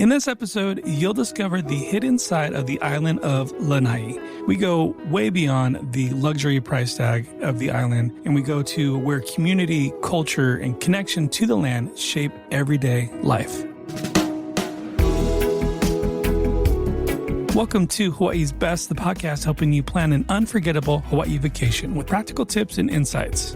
In this episode, you'll discover the hidden side of the island of Lanai. We go way beyond the luxury price tag of the island, and we go to where community, culture, and connection to the land shape everyday life. Welcome to Hawaii's Best, the podcast helping you plan an unforgettable Hawaii vacation with practical tips and insights.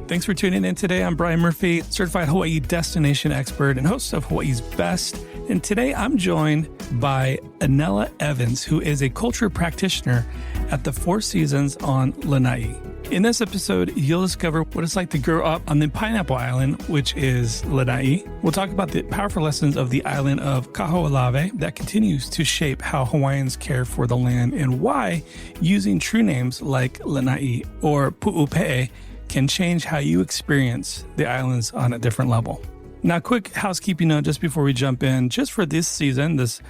Thanks for tuning in today. I'm Brian Murphy, certified Hawaii destination expert and host of Hawaii's Best. And today I'm joined by Aina Evans, who is a culture practitioner at the Four Seasons on Lanai. In this episode, you'll discover what it's like to grow up on the Pineapple Island, which is Lanai. We'll talk about the powerful lessons of the island of Kaho'olawe that continues to shape how Hawaiians care for the land and why using true names like Lanai or Pu'upehe can change how you experience the islands on a different level. Now, quick housekeeping note just before we jump in. Just for this season, this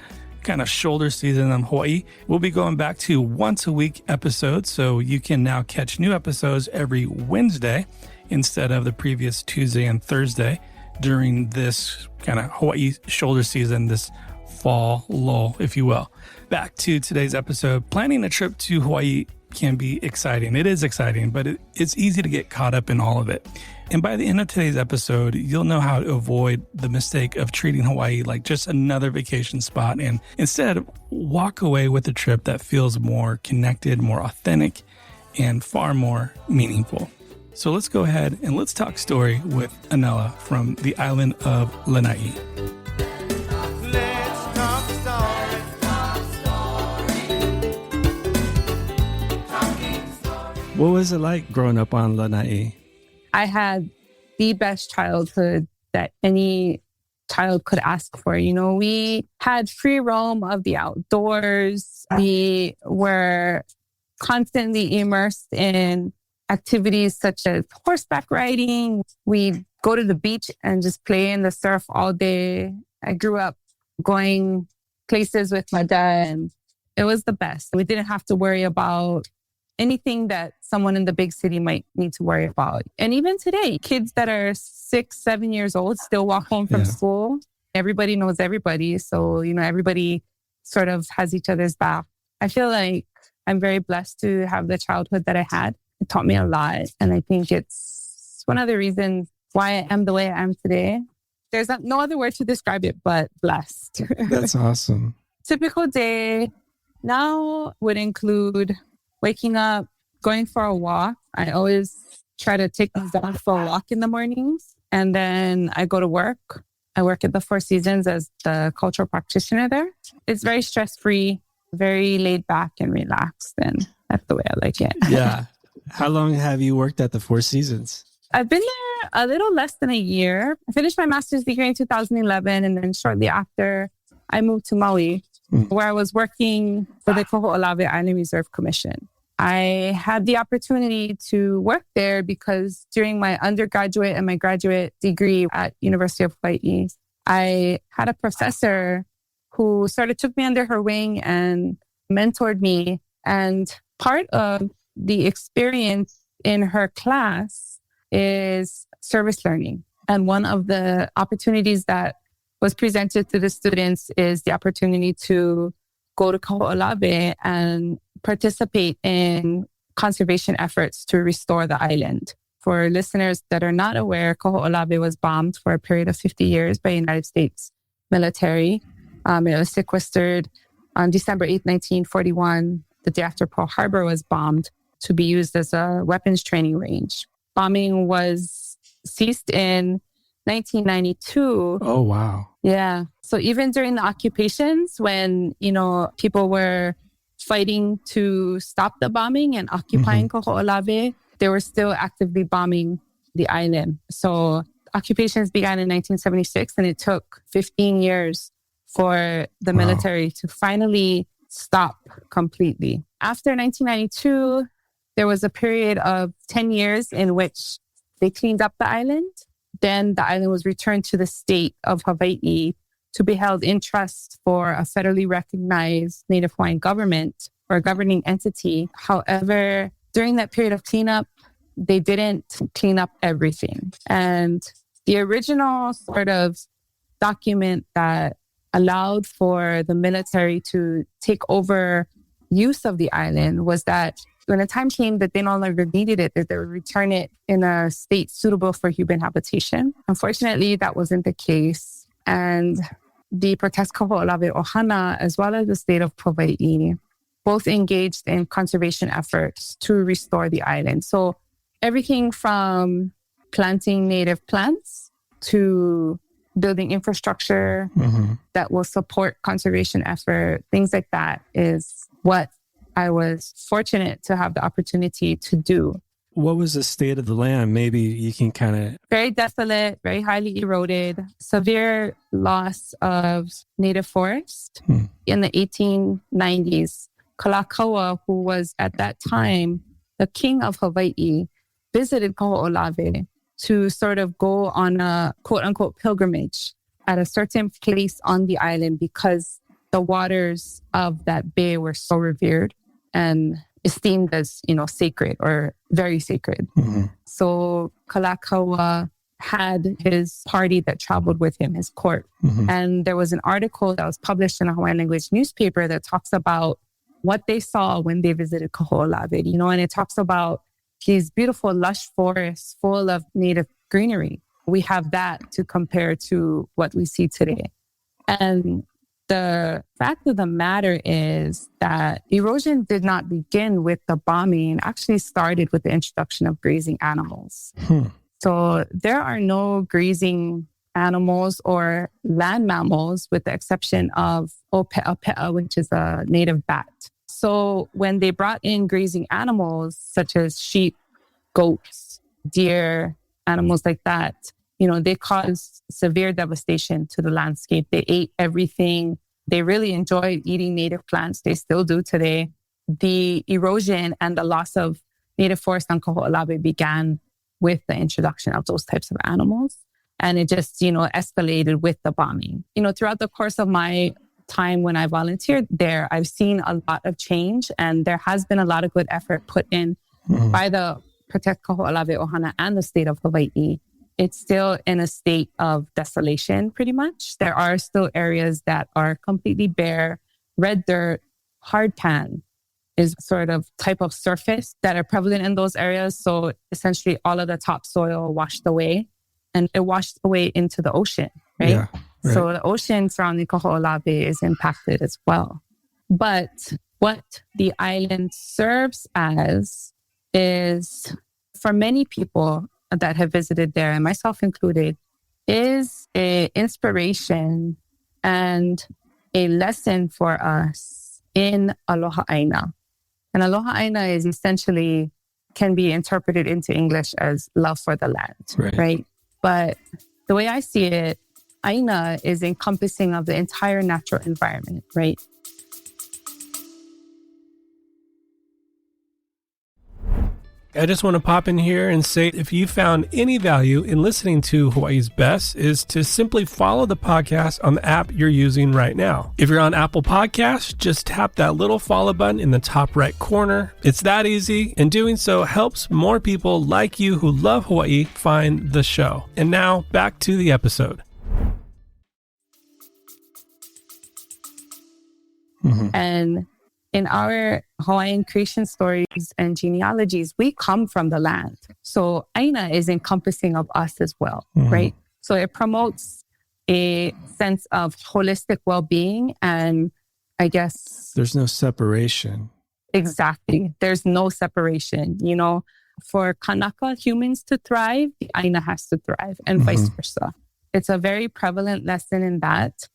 kind of shoulder season in Hawaii, we'll be going back to once a week episodes. So you can now catch new episodes every Wednesday instead of the previous Tuesday and Thursday during this kind of Hawaii shoulder season, this fall lull, if you will. Back to today's episode. Planning a trip to Hawaii can be exciting. It is exciting, but it's easy to get caught up in all of it. And by the end of today's episode, you'll know how to avoid the mistake of treating Hawaii like just another vacation spot and instead walk away with a trip that feels more connected, more authentic, and far more meaningful. So let's go ahead and let's talk story with Aina from the island of Lanai. What was it like growing up on Lanai? I had the best childhood that any child could ask for. You know, we had free roam of the outdoors. We were constantly immersed in activities such as horseback riding. We'd go to the beach and just play in the surf all day. I grew up going places with my dad, and it was the best. We didn't have to worry about anything that someone in the big city might need to worry about. And even today, kids that are 6, 7 years old still walk home from school. Everybody knows everybody. So, you know, everybody sort of has each other's back. I feel like I'm very blessed to have the childhood that I had. It taught me a lot. And I think it's one of the reasons why I am the way I am today. There's no other word to describe it but blessed. That's awesome. Typical day now would include waking up, going for a walk. I always try to take them down for a walk in the mornings. And then I go to work. I work at the Four Seasons as the cultural practitioner there. It's very stress-free, very laid back and relaxed. And that's the way I like it. Yeah. How long have you worked at the Four Seasons? I've been there a little less than a year. I finished my master's degree in 2011. And then shortly after, I moved to Maui, where I was working for the Kaho'olawe Island Reserve Commission. I had the opportunity to work there because during my undergraduate and my graduate degree at University of Hawaii, I had a professor who sort of took me under her wing and mentored me. And part of the experience in her class is service learning. And one of the opportunities that was presented to the students is the opportunity to go to Kaho'olawe and participate in conservation efforts to restore the island. For listeners that are not aware, Kaho'olawe was bombed for a period of 50 years by the United States military. It was sequestered on December 8, 1941, the day after Pearl Harbor was bombed, to be used as a weapons training range. Bombing was ceased in 1992. Oh, wow. Yeah. So even during the occupations, when, you know, people were fighting to stop the bombing and occupying Kaho'olawe, they were still actively bombing the island. So occupations began in 1976, and it took 15 years for the military to finally stop completely. After 1992, there was a period of 10 years in which they cleaned up the island. Then the island was returned to the state of Hawaii to be held in trust for a federally recognized Native Hawaiian government or governing entity. However, during that period of cleanup, they didn't clean up everything. And the original sort of document that allowed for the military to take over use of the island was that when the time came that they no longer needed it, that they would return it in a state suitable for human habitation. Unfortunately, that wasn't the case. And the Protest Kaho'olawe Ohana, as well as the state of Hawaii, both engaged in conservation efforts to restore the island. So everything from planting native plants to building infrastructure that will support conservation effort, things like that is what I was fortunate to have the opportunity to do. What was the state of the land? Maybe you can kind of... Very desolate, very highly eroded, severe loss of native forest. In the 1890s, Kalakaua, who was at that time the king of Hawaii, visited Kaho'olawe to sort of go on a quote-unquote pilgrimage at a certain place on the island because the waters of that bay were so revered and esteemed as, sacred or very sacred. So Kalakaua had his party that traveled with him, his court. And there was an article that was published in a Hawaiian language newspaper that talks about what they saw when they visited Kaho'olawe, and it talks about these beautiful, lush forests full of native greenery. We have that to compare to what we see today. And the fact of the matter is that erosion did not begin with the bombing, actually started with the introduction of grazing animals. So there are no grazing animals or land mammals with the exception of ʻaina, which is a native bat. So when they brought in grazing animals such as sheep, goats, deer, animals like that, they caused severe devastation to the landscape. They ate everything. They really enjoyed eating native plants. They still do today. The erosion and the loss of native forest on Kaho'olawe began with the introduction of those types of animals. And it just, escalated with the bombing. Throughout the course of my time when I volunteered there, I've seen a lot of change, and there has been a lot of good effort put in by the Protect Kaho'olawe Ohana and the state of Hawaii. It's still in a state of desolation, pretty much. There are still areas that are completely bare. Red dirt, hard pan is sort of type of surface that are prevalent in those areas. So essentially all of the topsoil washed away, and it washed away into the ocean, right? Yeah. Right. So the ocean surrounding Kaho'olawe is impacted as well. But what the island serves as is, for many people that have visited there, and myself included, is an inspiration and a lesson for us in Aloha Aina. And Aloha Aina is essentially, can be interpreted into English as love for the land, right? But the way I see it, Aina is encompassing of the entire natural environment, right? I just want to pop in here and say, if you found any value in listening to Hawaii's Best, is to simply follow the podcast on the app you're using right now. If you're on Apple Podcasts, just tap that little follow button in the top right corner. It's that easy, and doing so helps more people like you who love Hawaii find the show. And now, back to the episode. And in our Hawaiian creation stories and genealogies, we come from the land. So Aina is encompassing of us as well, right? So it promotes a sense of holistic well-being, and I guess... there's no separation. Exactly. There's no separation. For Kanaka humans to thrive, the Aina has to thrive, and vice versa. It's a very prevalent lesson in that.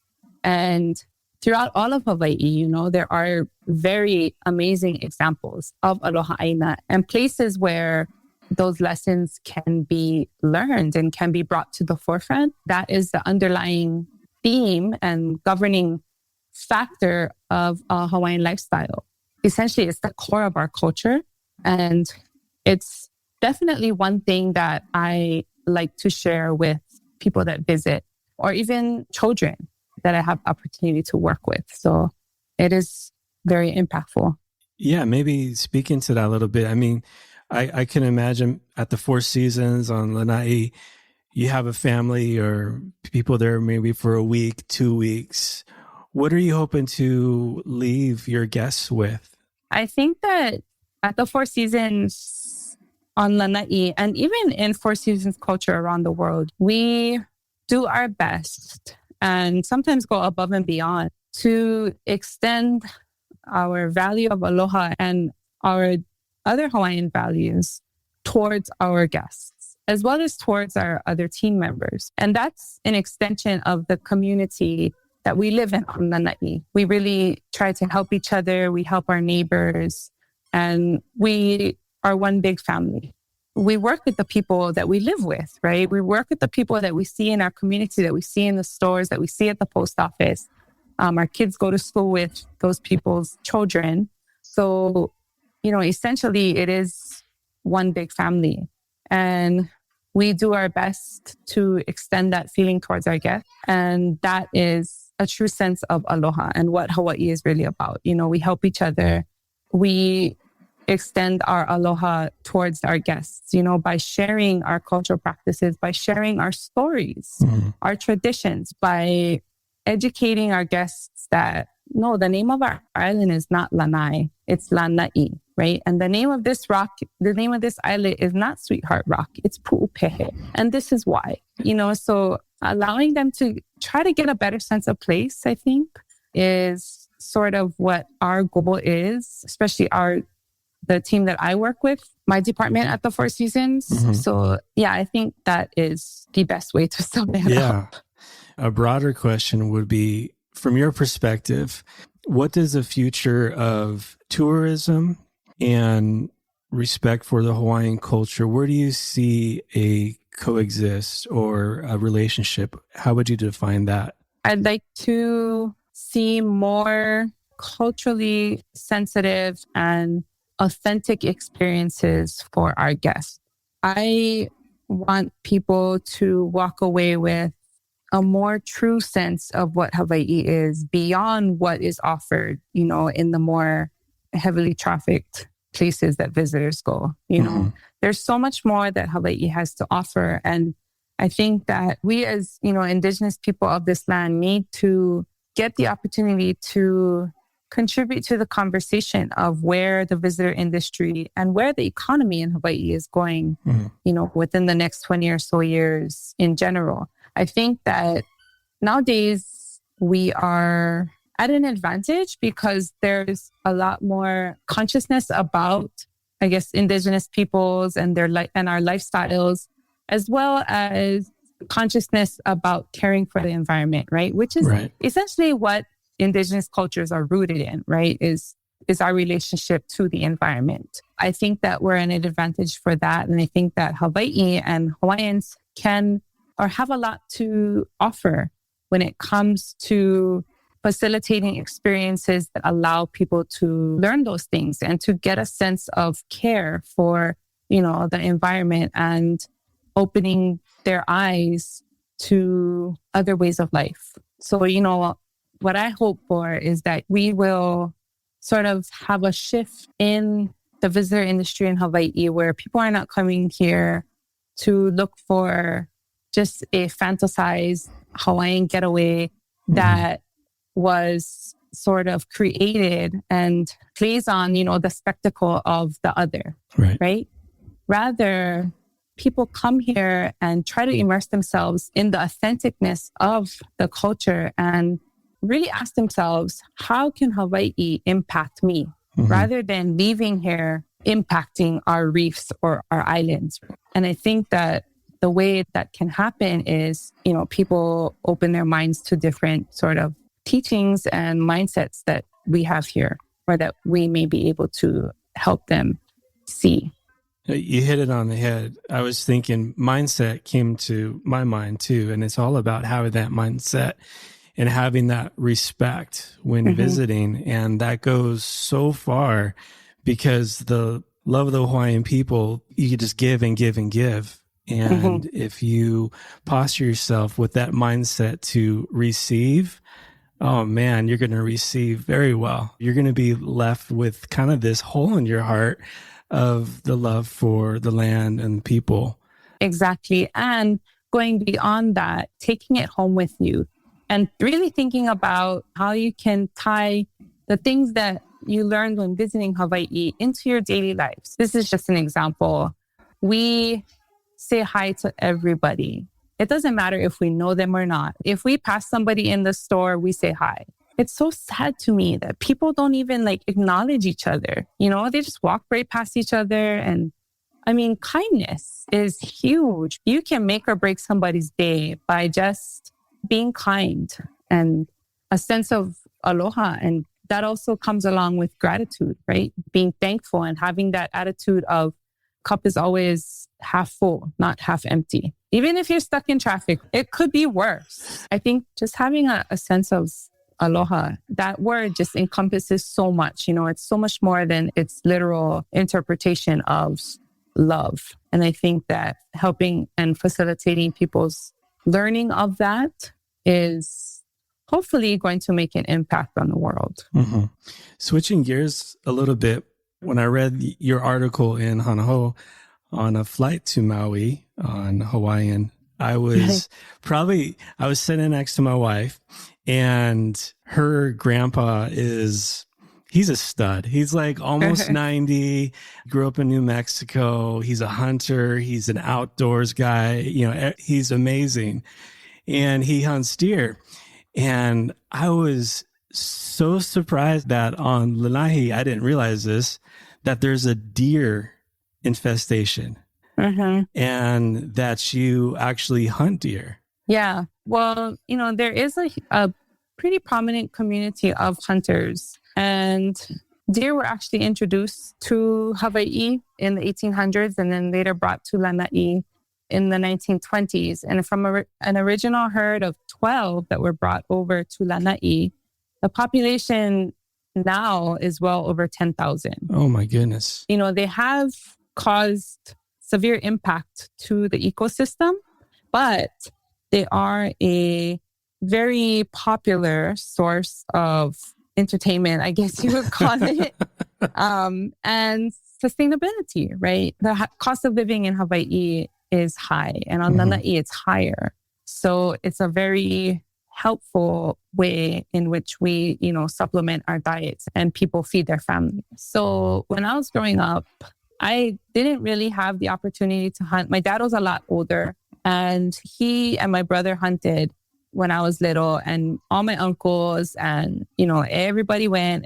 And throughout all of Hawaii, there are very amazing examples of Aloha Aina and places where those lessons can be learned and can be brought to the forefront. That is the underlying theme and governing factor of a Hawaiian lifestyle. Essentially, it's the core of our culture. And it's definitely one thing that I like to share with people that visit, or even children that I have opportunity to work with. So it is very impactful. Yeah, maybe speaking to that a little bit. I mean, I can imagine at the Four Seasons on Lanai, you have a family or people there maybe for a week, 2 weeks, What are you hoping to leave your guests with? I think that at the Four Seasons on Lanai, and even in Four Seasons culture around the world, we do our best and sometimes go above and beyond to extend our value of aloha and our other Hawaiian values towards our guests, as well as towards our other team members. And that's an extension of the community that we live in on Lanai. We really try to help each other. We help our neighbors, and we are one big family. We work with the people that we live with, right? We work with the people that we see in our community, that we see in the stores, that we see at the post office. Our kids go to school with those people's children. So, essentially it is one big family. And we do our best to extend that feeling towards our guests. And that is a true sense of aloha and what Hawaii is really about. We help each other. We extend our aloha towards our guests, by sharing our cultural practices, by sharing our stories, our traditions, by educating our guests that, no, the name of our island is not Lanai, it's Lanai, right? And the name of this rock, the name of this islet is not Sweetheart Rock, it's Pu'upehe. And this is why, so allowing them to try to get a better sense of place, I think, is sort of what our goal is, especially the team that I work with, my department at the Four Seasons. So yeah, I think that is the best way to sum it up. A broader question would be, from your perspective, what does the future of tourism and respect for the Hawaiian culture, where do you see a coexist or a relationship? How would you define that? I'd like to see more culturally sensitive and authentic experiences for our guests. I want people to walk away with a more true sense of what Hawaii is beyond what is offered, in the more heavily trafficked places that visitors go. There's so much more that Hawaii has to offer. And I think that we as, indigenous people of this land need to get the opportunity to contribute to the conversation of where the visitor industry and where the economy in Hawaii is going, within the next 20 or so years in general. I think that nowadays we are at an advantage because there's a lot more consciousness about, I guess, indigenous peoples and their and our lifestyles, as well as consciousness about caring for the environment, right? Which is essentially what indigenous cultures are rooted in, right? Is our relationship to the environment. I think that we're in an advantage for that. And I think that Hawaii and Hawaiians can or have a lot to offer when it comes to facilitating experiences that allow people to learn those things and to get a sense of care for, the environment and opening their eyes to other ways of life. So, what I hope for is that we will sort of have a shift in the visitor industry in Hawaii where people are not coming here to look for just a fantasized Hawaiian getaway that was sort of created and plays on, the spectacle of the other, right? Rather, people come here and try to immerse themselves in the authenticness of the culture and really ask themselves, how can Hawaii impact me? Rather than leaving here impacting our reefs or our islands. And I think that the way that can happen is, people open their minds to different sort of teachings and mindsets that we have here, or that we may be able to help them see. You hit it on the head. I was thinking mindset came to my mind too. And it's all about having that mindset and having that respect when visiting. And that goes so far because the love of the Hawaiian people, you could just give and give and give. And if you posture yourself with that mindset to receive, oh man, you're going to receive very well. You're going to be left with kind of this hole in your heart of the love for the land and people. Exactly. And going beyond that, taking it home with you and really thinking about how you can tie the things that you learned when visiting Hawaii into your daily lives. This is just an example. We say hi to everybody. It doesn't matter if we know them or not. If we pass somebody in the store, we say hi. It's so sad to me that people don't even acknowledge each other. They just walk right past each other. And I mean, kindness is huge. You can make or break somebody's day by just being kind and a sense of aloha. And that also comes along with gratitude, right? Being thankful and having that attitude of cup is always half full, not half empty. Even if you're stuck in traffic, it could be worse. I think just having a sense of aloha, that word just encompasses so much. It's so much more than its literal interpretation of love. And I think that helping and facilitating people's learning of that is hopefully going to make an impact on the world. Mm-hmm. Switching gears a little bit, when I read your article in Hanaho on a flight to Maui on Hawaiian, I was sitting next to my wife, and her grandpa he's a stud. He's almost 90, grew up in New Mexico. He's a hunter. He's an outdoors guy. He's amazing. And he hunts deer. And I was so surprised that on Lanai, I didn't realize this, that there's a deer infestation and that you actually hunt deer. Yeah. Well, there is a pretty prominent community of hunters, and deer were actually introduced to Hawaii in the 1800s and then later brought to Lanai in the 1920s. And from an original herd of 12 that were brought over to Lanai, the population now is well over 10,000. Oh my goodness. They have caused severe impact to the ecosystem, but they are a very popular source of entertainment, I guess you would call it, and sustainability, right? The cost of living in Hawaii is high, and on Lanai it's higher. So it's a very helpful way in which we, supplement our diets and people feed their families. So when I was growing up, I didn't really have the opportunity to hunt. My dad was a lot older, and he and my brother hunted when I was little, and all my uncles and, everybody went,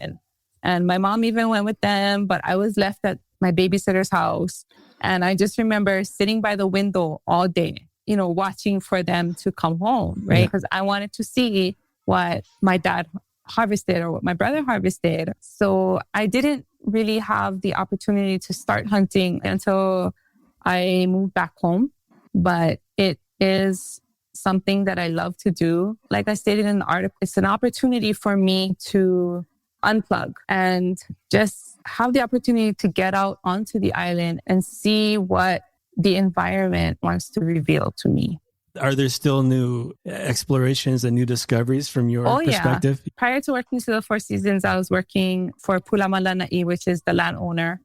and my mom even went with them, but I was left at my babysitter's house. And I just remember sitting by the window all day, watching for them to come home, right? Because I wanted to see what my dad harvested or what my brother harvested. So I didn't really have the opportunity to start hunting until I moved back home. But it is something that I love to do. Like I stated in the article, it's an opportunity for me to unplug and just have the opportunity to get out onto the island and see what the environment wants to reveal to me. Are there still new explorations and new discoveries from your perspective? Yeah. Prior to working to the Four Seasons, I was working for Pulama Lanai, which is the landowner.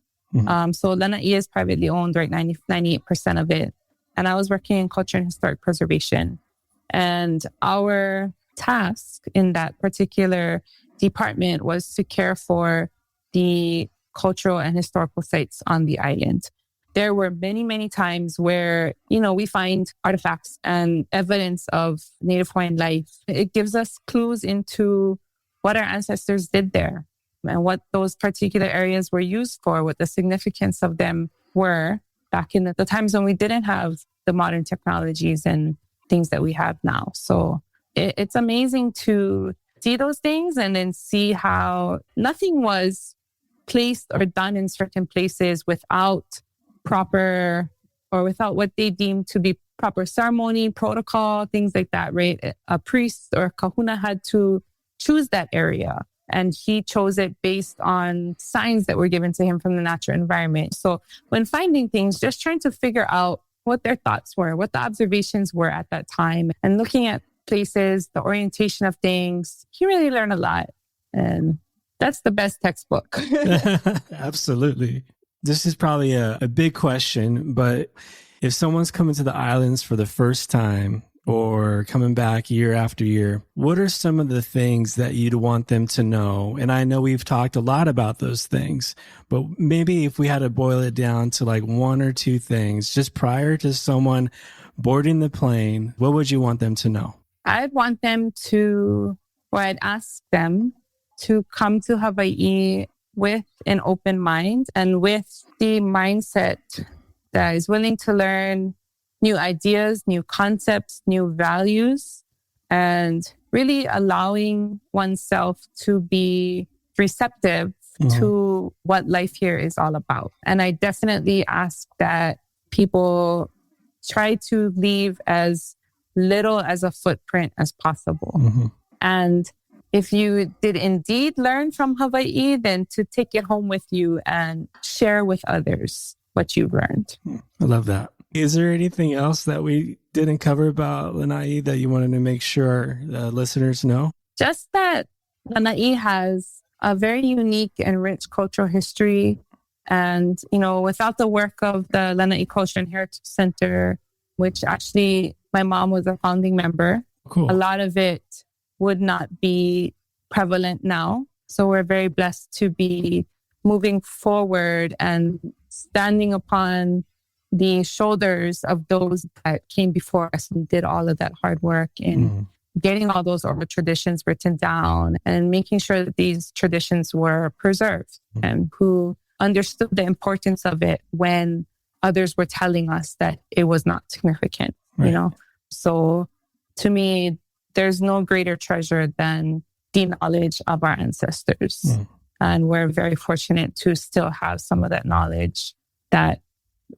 So Lanai is privately owned, right? 98% of it. And I was working in culture and historic preservation. And our task in that particular department was to care for the cultural and historical sites on the island. There were many, many times where, we find artifacts and evidence of Native Hawaiian life. It gives us clues into what our ancestors did there and what those particular areas were used for, what the significance of them were back in the times when we didn't have the modern technologies and things that we have now. So it's amazing to see those things and then see how nothing was placed or done in certain places without proper or without what they deemed to be proper ceremony, protocol, things like that, right? A priest or a kahuna had to choose that area, and he chose it based on signs that were given to him from the natural environment. So when finding things, just trying to figure out what their thoughts were, what the observations were at that time, and looking at places, the orientation of things, you really learn a lot. And that's the best textbook. Absolutely. This is probably a big question, but if someone's coming to the islands for the first time or coming back year after year, what are some of the things that you'd want them to know? And I know we've talked a lot about those things, but maybe if we had to boil it down to like one or two things, just prior to someone boarding the plane, what would you want them to know? I'd want them to, or I'd ask them to come to Hawaii with an open mind and with the mindset that is willing to learn new ideas, new concepts, new values, and really allowing oneself to be receptive to what life here is all about. And I definitely ask that people try to leave as little as a footprint as possible. And if you did indeed learn from Hawaii, then to take it home with you and share with others what you've learned. I love that. Is there anything else that we didn't cover about Lanai that you wanted to make sure the listeners know? Just that Lanai has a very unique and rich cultural history. And, you know, without the work of the Lanai Culture and Heritage Center, which actually my mom was a founding member, a lot of it would not be prevalent now. So we're very blessed to be moving forward and standing upon the shoulders of those that came before us and did all of that hard work in getting all those oral traditions written down and making sure that these traditions were preserved and who understood the importance of it when others were telling us that it was not significant, you know? So to me, there's no greater treasure than the knowledge of our ancestors. And we're very fortunate to still have some of that knowledge that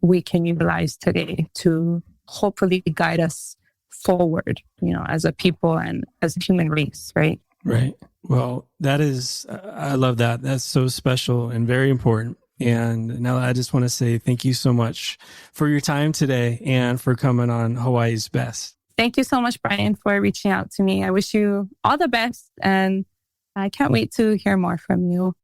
we can utilize today to hopefully guide us forward, you know, as a people and as a human race, right? Right. Well, that is, I love that. That's so special and very important. And now I just want to say thank you so much for your time today and for coming on Hawaii's Best. Thank you so much, Brian, for reaching out to me. I wish you all the best and I can't wait to hear more from you.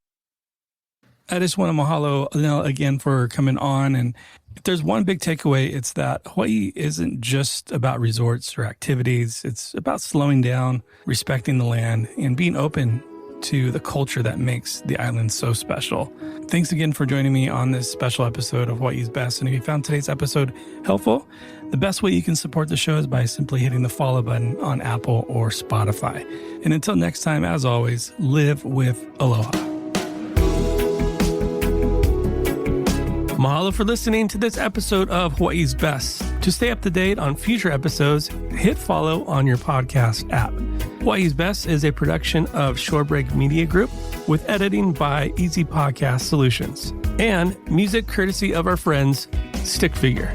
I just want to mahalo Anel again for coming on. And if there's one big takeaway, it's that Hawaii isn't just about resorts or activities. It's about slowing down, respecting the land, and being open to the culture that makes the island so special. Thanks again for joining me on this special episode of Hawaii's Best. And if you found today's episode helpful, the best way you can support the show is by simply hitting the follow button on Apple or Spotify. And until next time, as always, live with aloha. Mahalo for listening to this episode of Hawaii's Best. To stay up to date on future episodes, hit follow on your podcast app. Hawaii's Best is a production of Shorebreak Media Group with editing by Easy Podcast Solutions and music courtesy of our friends Stick Figure.